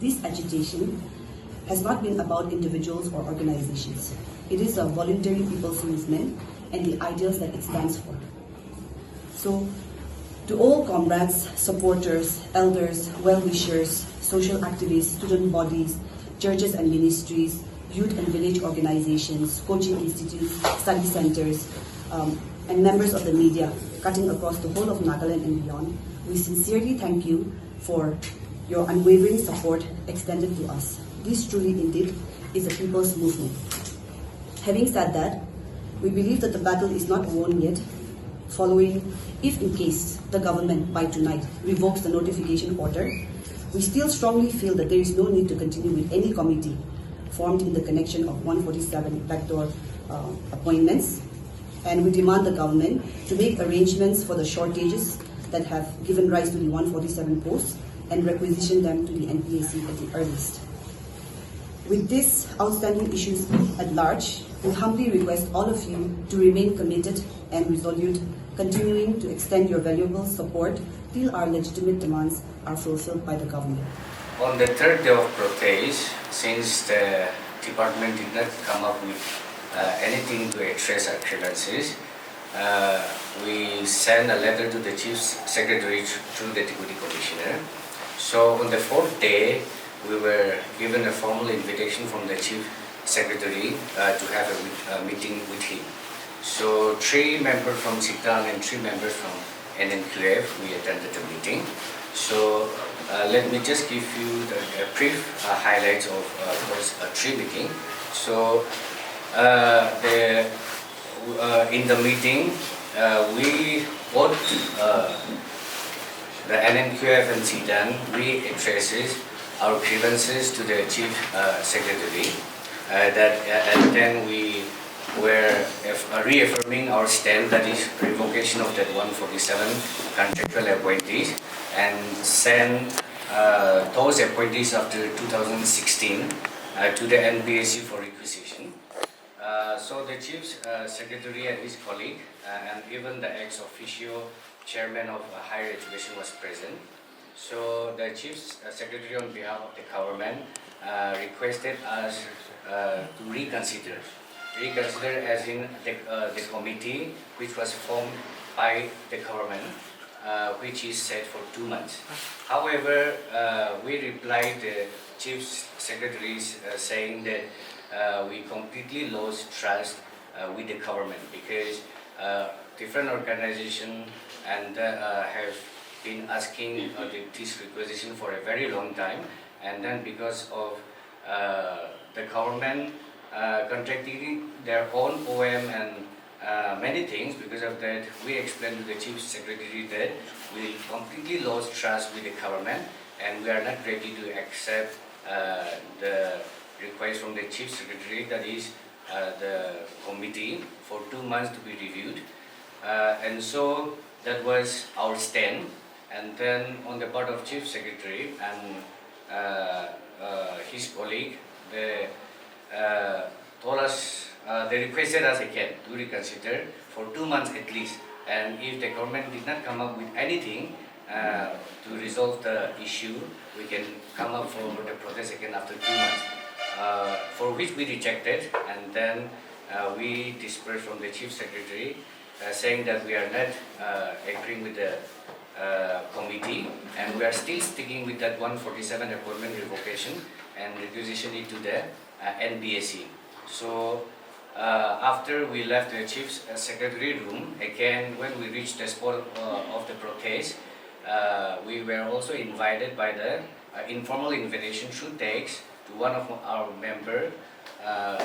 this agitation has not been about individuals or organizations. It is a voluntary people's movement and the ideals that it stands for. So, to all comrades, supporters, elders, well-wishers, social activists, student bodies, churches and ministries, youth and village organizations, coaching institutes, study centers, and members of the media cutting across the whole of Nagaland and beyond, we sincerely thank you for your unwavering support extended to us. This truly indeed is a people's movement. Having said that, we believe that the battle is not won yet, following, if in case the government by tonight revokes the notification order, we still strongly feel that there is no need to continue with any committee formed in the connection of 147 backdoor appointments, and we demand the government to make arrangements for the shortages that have given rise to the 147 posts and requisition them to the NPAC at the earliest. With these outstanding issues at large, we humbly request all of you to remain committed and resolute, continuing to extend your valuable support till our legitimate demands are fulfilled by the government. On the third day of protest, since the department did not come up with anything to address our grievances, we sent a letter to the Chief Secretary through the Deputy Commissioner. So on the fourth day, we were given a formal invitation from the Chief Secretary to have a meeting with him. So 3 members from CTAN and 3 members from NNQF, we attended the meeting. So let me just give you the brief highlights of those 3 meetings. So in the meeting, we both the NNQF and CTAN, we addresses our grievances to the Chief Secretary, and then we were reaffirming our stand, that is revocation of that 147 contractual appointees, and send those appointees after 2016 to the NPAC for requisition. So the Chief Secretary and his colleague, and even the ex-officio chairman of higher education was present. So the Chief Secretary on behalf of the government requested us to reconsider as in the committee which was formed by the government, which is set for 2 months. However, we replied the Chief Secretary saying that we completely lost trust with the government, because different organizations and have been asking this requisition for a very long time, and then because of the government contracting their own OM and many things, because of that we explained to the Chief Secretary that we completely lost trust with the government and we are not ready to accept the request from the Chief Secretary, that is the committee, for 2 months to be reviewed. And so that was our stand. And then on the part of Chief Secretary and his colleague, they told us, they requested us again to reconsider for 2 months at least. And if the government did not come up with anything to resolve the issue, we can come up for the protest again after 2 months. For which we rejected, and then we dispersed from the Chief Secretary, saying that we are not agreeing with the committee, and we are still sticking with that 147 appointment revocation and requisition it to the NPAC. So after we left the Chief Secretary room, again when we reached the spot of the protest, we were also invited by the informal invitation through text to one of our member,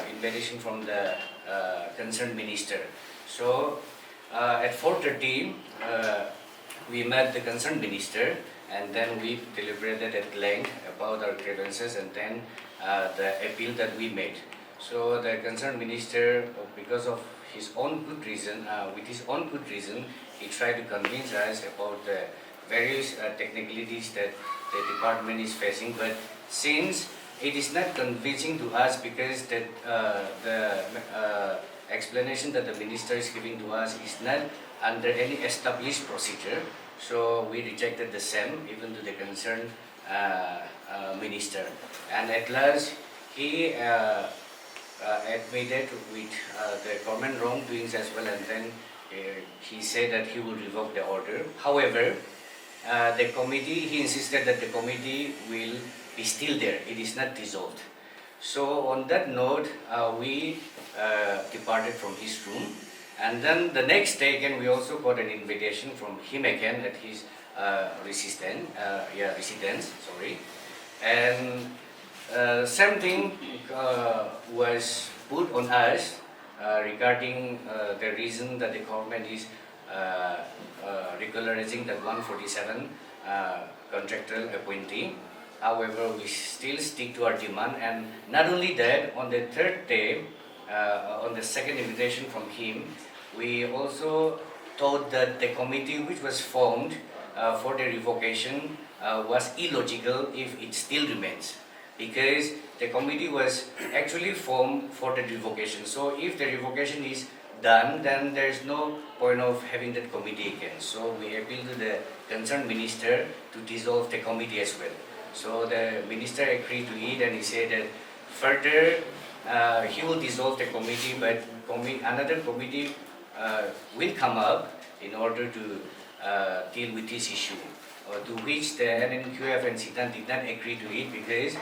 invitation from the concerned minister. So at 4:30, we met the concerned minister, and then we deliberated at length about our grievances and then the appeal that we made. So the concerned minister, because of his own good reason, with his own good reason, he tried to convince us about the various technicalities that the department is facing. But since it is not convincing to us, because that the explanation that the minister is giving to us is not under any established procedure, so we rejected the same, even to the concerned minister. And at last, he admitted with the government wrongdoings as well, and then he said that he will revoke the order. However, the committee, he insisted that the committee will be still there. It is not dissolved. So on that note, we departed from his room. And then the next day again, we also got an invitation from him again at his residence, sorry. And same thing was put on us regarding the reason that the government is regularizing the 147 contractual appointee. However, we still stick to our demand, and not only that, on the third day, on the second invitation from him, we also thought that the committee which was formed for the revocation was illogical if it still remains, because the committee was actually formed for the revocation. So if the revocation is done, then there is no point of having that committee again. So we appeal to the concerned minister to dissolve the committee as well. So the minister agreed to it, and he said that further he will dissolve the committee, but another committee will come up in order to deal with this issue. To which the NNQF and CTAN did not agree to it, because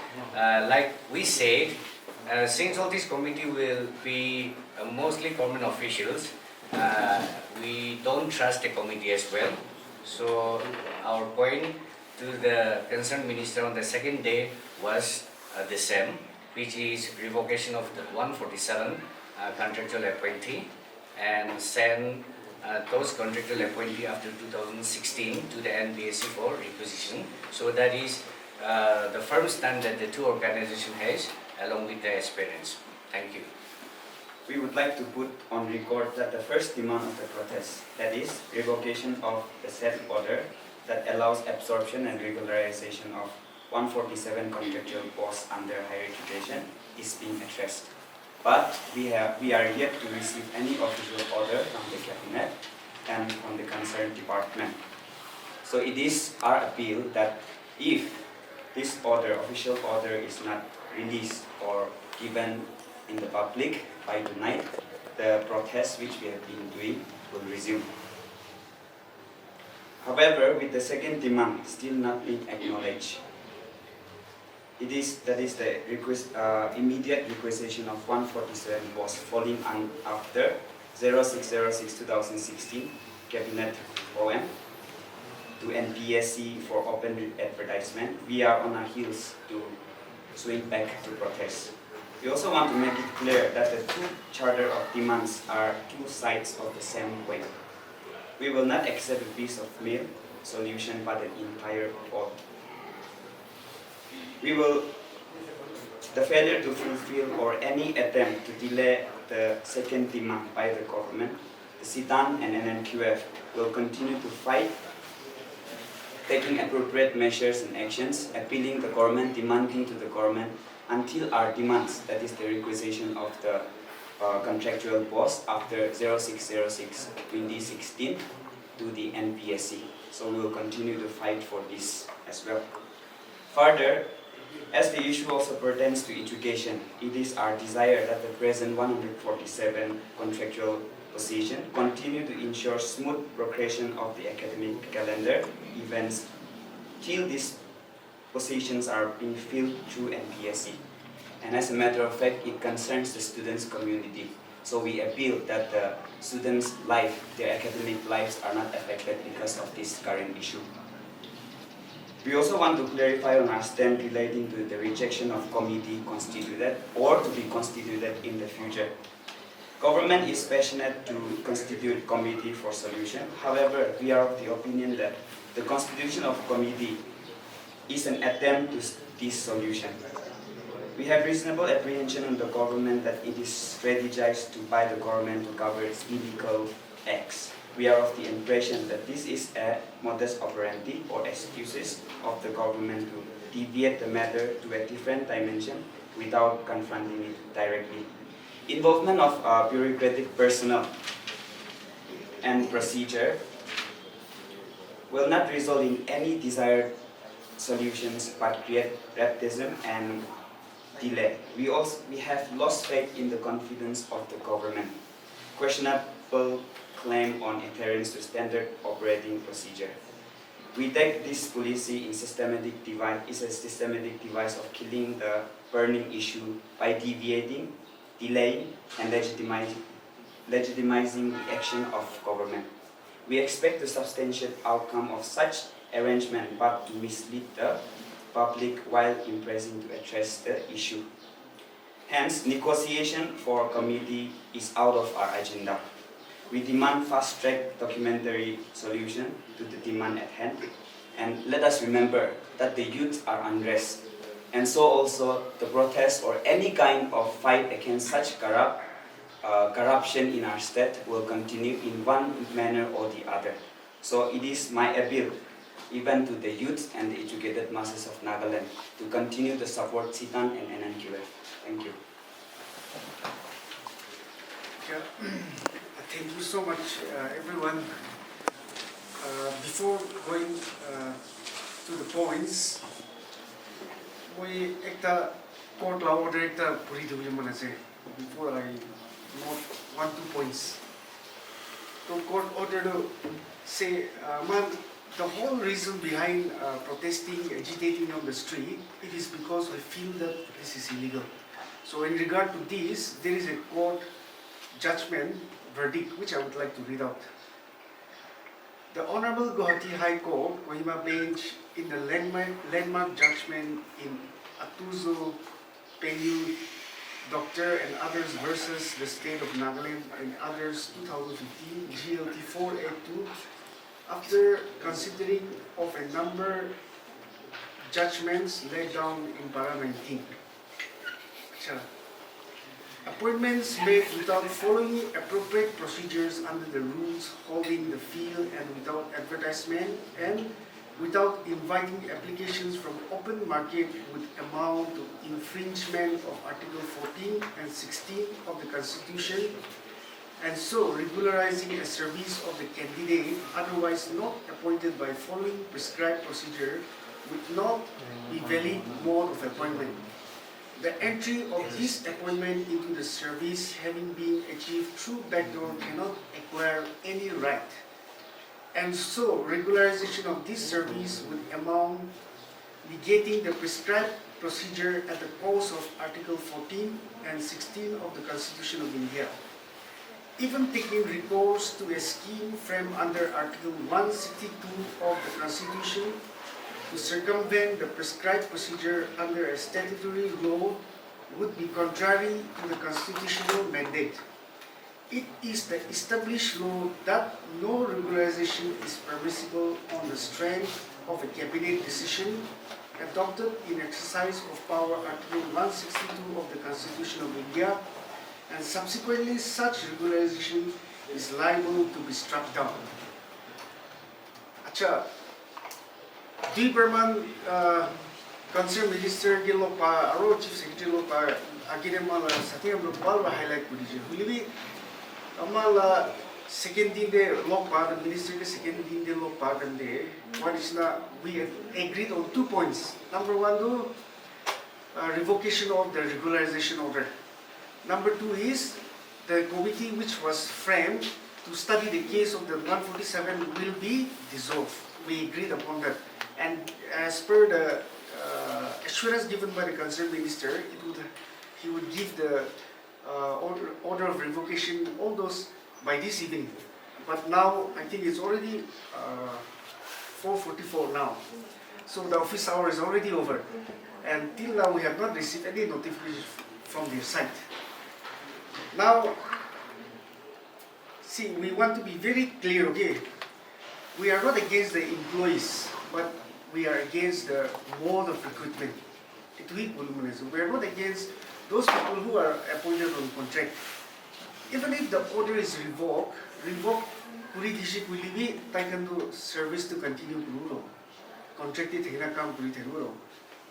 like we said, since all this committee will be mostly government officials, we don't trust the committee as well. So our point to the concerned minister on the second day was the same, which is revocation of the 147 contractual appointee, and send those contractual appointee after 2016 to the NBSC for requisition. So that is the firm stand that the two organizations has, along with the aspirants. Thank you. We would like to put on record that the first demand of the protest, that is, revocation of the said order that allows absorption and regularization of 147 contractual posts under higher education, is being addressed. But we are yet to receive any official order from the cabinet and from the concerned department. So it is our appeal that if this official order is not released or given in the public by tonight, the protest which we have been doing will resume. However, with the second demand still not being acknowledged, that is the immediate requisition of 147 posts falling after 06/06/2016 Cabinet OM to NPSC for open advertisement. We are on our heels to swing back to protest. We also want to make it clear that the two charter of demands are two sides of the same coin. We will not accept a piece of meal solution but an entire pot. The failure to fulfill or any attempt to delay the second demand by the government, the CTAN and NNQF will continue to fight, taking appropriate measures and actions, appealing the government, demanding to the government, until our demands, that is the requisition of the contractual post after 06/06/2016 to the NPSC. So we will continue to fight for this as well. Further, as the issue also pertains to education, it is our desire that the present 147 contractual position continue to ensure smooth progression of the academic calendar events till these positions are being filled through NPSC. And as a matter of fact, it concerns the students' community. So we appeal that the students' life, their academic lives are not affected because of this current issue. We also want to clarify on our stand relating to the rejection of committee constituted or to be constituted in the future. Government is passionate to constitute committee for solution. However, we are of the opinion that the constitution of committee is an attempt to this solution. We have reasonable apprehension on the government that it is strategized by the government to cover its illegal acts. We are of the impression that this is a modus operandi or excuses of the government to deviate the matter to a different dimension without confronting it directly. Involvement of bureaucratic personnel and procedure will not result in any desired solutions but create baptism and delay. We have lost faith in the confidence of the government. Questionable claim on adherence to standard operating procedure. We take this policy is a systematic device of killing the burning issue by deviating, delaying, and legitimizing the action of government. We expect the substantial outcome of such arrangement but to mislead the public while impressing to address the issue. Hence, negotiation for committee is out of our agenda. We demand fast-track documentary solution to the demand at hand. And let us remember that the youth are unrest. And so also the protest or any kind of fight against such corruption in our state will continue in one manner or the other. So it is my appeal even to the youth and the educated masses of Nagaland to continue to support CTAN and NNQF. Thank you. Yeah. Thank you so much, everyone. Before going to the points, we ekta court law order ekta puri dhui mana se. Before I note 1-2 points. So court order to say, the whole reason behind protesting, agitating on the street, it is because we feel that this is illegal. So in regard to this, there is a court judgment verdict which I would like to read out. The Honorable Guwahati High Court, Kohima Bench, in the landmark judgment in Atuzo, Penyu, Doctor and others versus the State of Nagaland and others 2015, GLT 482, after considering of a number judgments laid down in Para 19. Appointments made without following appropriate procedures under the rules holding the field and without advertisement and without inviting applications from open market would amount to infringement of Article 14 and 16 of the Constitution, and so regularizing a service of the candidate otherwise not appointed by following prescribed procedure would not be valid mode of appointment. The entry of this appointment into the service having been achieved through backdoor cannot acquire any right. And so, regularization of this service would amount negating the prescribed procedure at the cost of Article 14 and 16 of the Constitution of India. Even taking recourse to a scheme framed under Article 162 of the Constitution to circumvent the prescribed procedure under a statutory law would be contrary to the constitutional mandate. It is the established law that no regularization is permissible on the strength of a cabinet decision adopted in exercise of power Article 162 of the Constitution of India, and subsequently such regularization is liable to be struck down. Acha, Dui Perman Concerned Minister Gilopa, Aro Chief Secretary Lopa, Agiremala Satyam Lopal highlight Pudiji. Will Amala second din de Lopa, the Minister second din de Lopa and de what is na we agreed on 2 points. Number 1 revocation of the regularization order. Number 2 is the committee which was framed to study the case of the 147 will be dissolved. We agreed upon that. And as per the assurance given by the concerned minister, he would give the order of revocation, all those by this evening. But now I think it's already 4:44 now, so the office hour is already over, and till now we have not received any notification from their side. Now, see, we want to be very clear, okay? We are not against the employees, but we are against the mode of recruitment. We are not against those people who are appointed on contract. Even if the order is revoked, puri dishik will be taken to service to continue to contracted hina kam puri thero.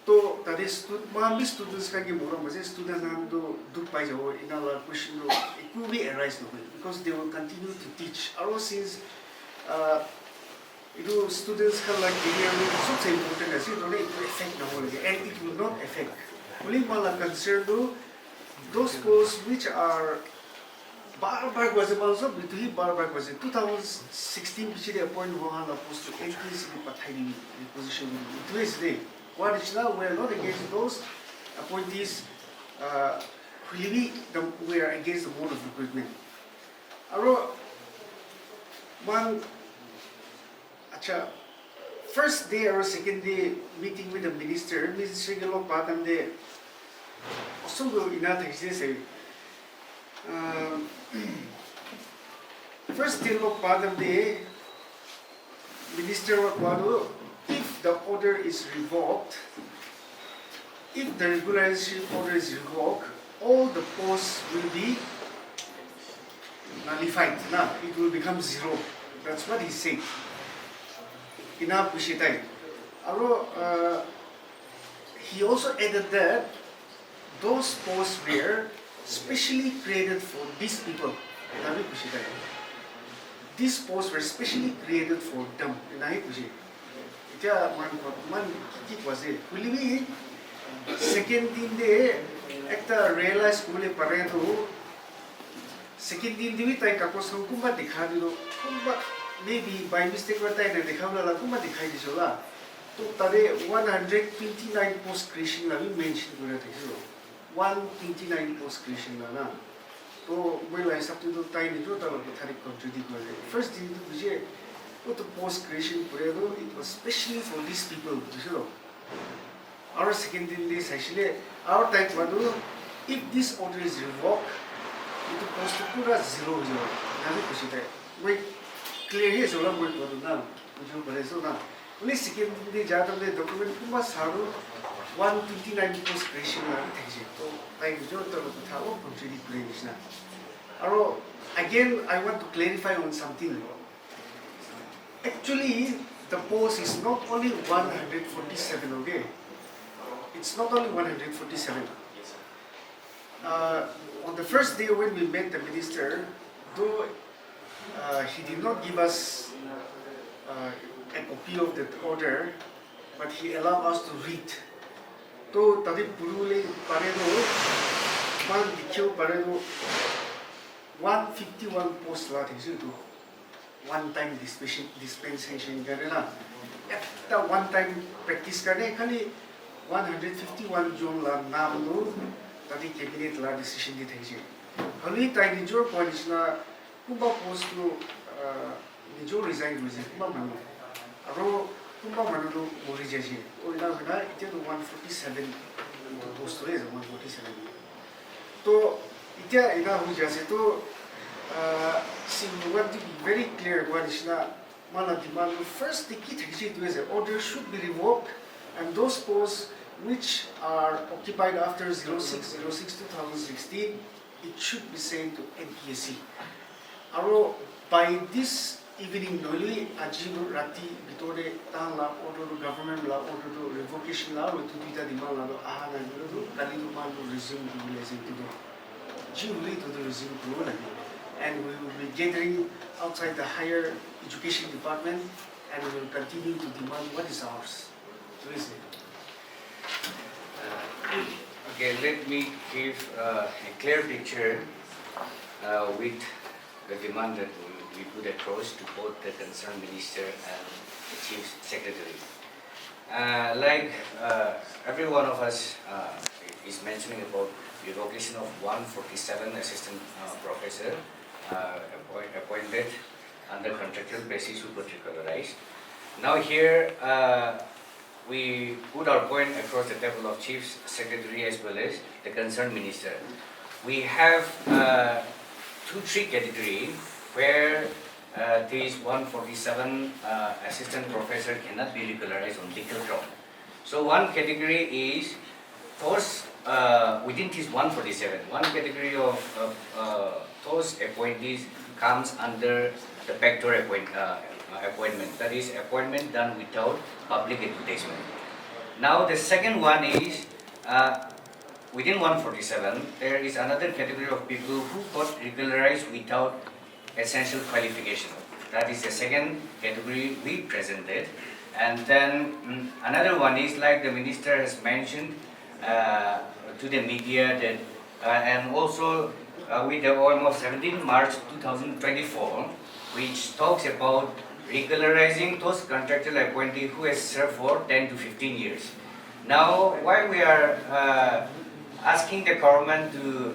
So that is mami students ka ki mora mase student nam do duk pai jawo inala question do it will be arise no because they will continue to teach. Also since Itu students kan like career so important as it only to affect na whole and it will not affect. Only mala concern do those posts which are bar was also between bar was in 2016 which they appoint one post to increase the pathai position it is day. What is now we are not against those appointees really we are against the board of recruitment. One first day or second day meeting with the minister ke log padam de also go ina thakse say first day log padam de minister wa kwado if the order is revoked, if the regularization order is revoked, all the posts will be nullified. Now it will become zero. That's what he said. Enough Pushitai. He also added that those posts were specially created for these people. These posts were specially created for them. Second thing they ekta realize kule pare to second thing they tai kakos kumba dikha dilo kumba maybe by mistake wa tai na dikha la kumba dikhai diso la to tare 129 post creation la bi mention kore thiso 129 post creation la na to moi la hisab to tai ni to ta lo thari contribute kore first thing to buje to post creation kore do it was specially for these people diso our second thing is actually our type wadu if this order is revoked it goes to pura zero zero nani kusi tai wait clear here so long wait wadu na jo bare so na only second day jata de document kuma saru 129 post creation na thai to tai jo to tha o contribute place na aro again I want to clarify on something actually the post is not only 147 okay. It's not only 147. On the first day when we met the minister, though he did not give us a copy of that order, but he allowed us to read. So, tadi purule paredo, man dikyo paredo, 151 post la thisi to one-time dispensation karena. That one-time practice karena kali 151 June la naam do tadi cabinet la decision di thai je hali tai ni jo police na kumba post to ni jo resign ho je kumba manu aro kumba manu do mori je je o ina bina ite to 147 to post re 147 to ite ina ho je se to see we want to be very clear what is na mala demand first the key thai je to is order should be revoked and those posts which are occupied after 06/06/2016, it should be sent to NPSC. Aro by this evening, noli ajibu rati bitore tan la order to government la order to revocation la to dita demand la ahana to kali to man to resume to lesson to do. Juli to the resume to and we will be gathering outside the higher education department and we will continue to demand what is ours. Okay, let me give a clear picture with the demand that we put across to both the concerned minister and the chief secretary. Like every one of us is mentioning about the revocation of 147 assistant professor appointed under contractual basis who got regularized. Now here we put our point across the table of chief secretary as well as the concerned minister. We have 2-3 category where these 147 assistant professor cannot be regularized on legal ground. So one category is those within this 147. One category of those appointees comes under the backdoor appointment. That is appointment done without public advertisement. Now the second one is within 147 there is another category of people who got regularized without essential qualification. that is the second category we presented. And then another one is like the minister has mentioned to the media that, and also with the OMO 17 March 2024, which talks about regularizing those contractual appointees who has served for 10 to 15 years. Now, why we are asking the government to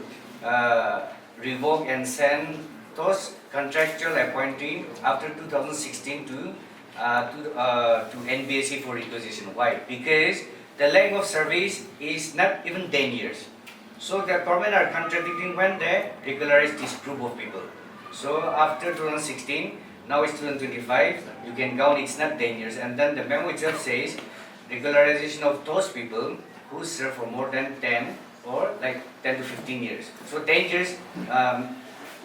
revoke and send those contractual appointees after 2016 to NBSC for requisition. Why? Because the length of service is not even 10 years. So the government are contradicting when they regularize this group of people. So after 2016, now it's 2025, you can count it's not 10 years. And then the memo itself says regularization of those people who serve for more than 10 or like 10 to 15 years. So 10 years,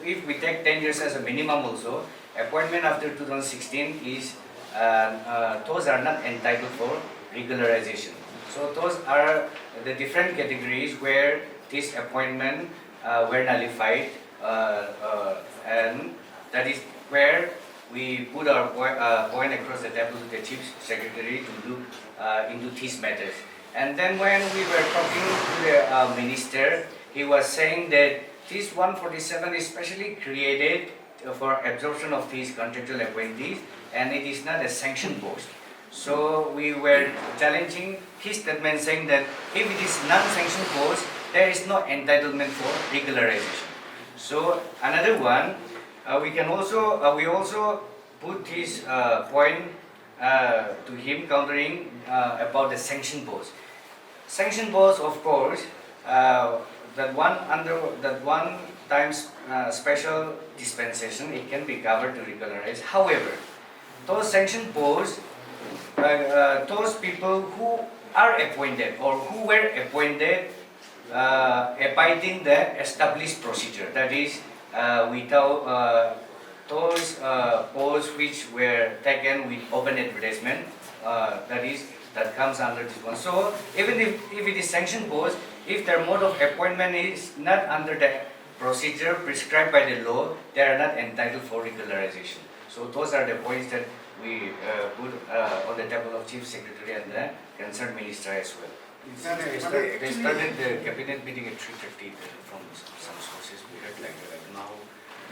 if we take 10 years as a minimum also, appointment after 2016 is, those are not entitled for regularization. So those are the different categories where this appointment were nullified, and that is where we put our point across the table to the Chief Secretary to look into these matters. And then when we were talking to the Minister, he was saying that this 147 is specially created for absorption of these contractual appointees, and it is not a sanctioned post. So we were challenging his statement saying that if it is non-sanctioned post, there is no entitlement for regularization. So another one, we also put this point to him countering about the sanctioned post. Sanctioned post, of course, that one times special dispensation, it can be covered to regularize. However, those sanctioned posts, those people who are appointed or who were appointed abiding the established procedure, that is, without those posts which were taken with open advertisement, that comes under this one. So even if it is sanctioned post, if their mode of appointment is not under the procedure prescribed by the law, they are not entitled for regularization. So those are the points that we put on the table of Chief Secretary and the concerned minister as well. They started the cabinet meeting at 3:30 from some sources. We heard like now.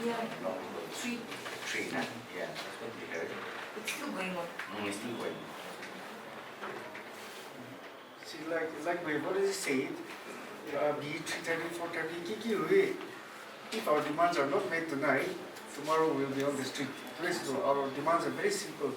Yeah. No, 3. 3, nah? Yeah, that's what we heard. It's still going on. It's still going. See, like we have already said, be it 3:30, 4:30, if our demands are not met tonight, tomorrow we will be on the street. Our demands are very simple.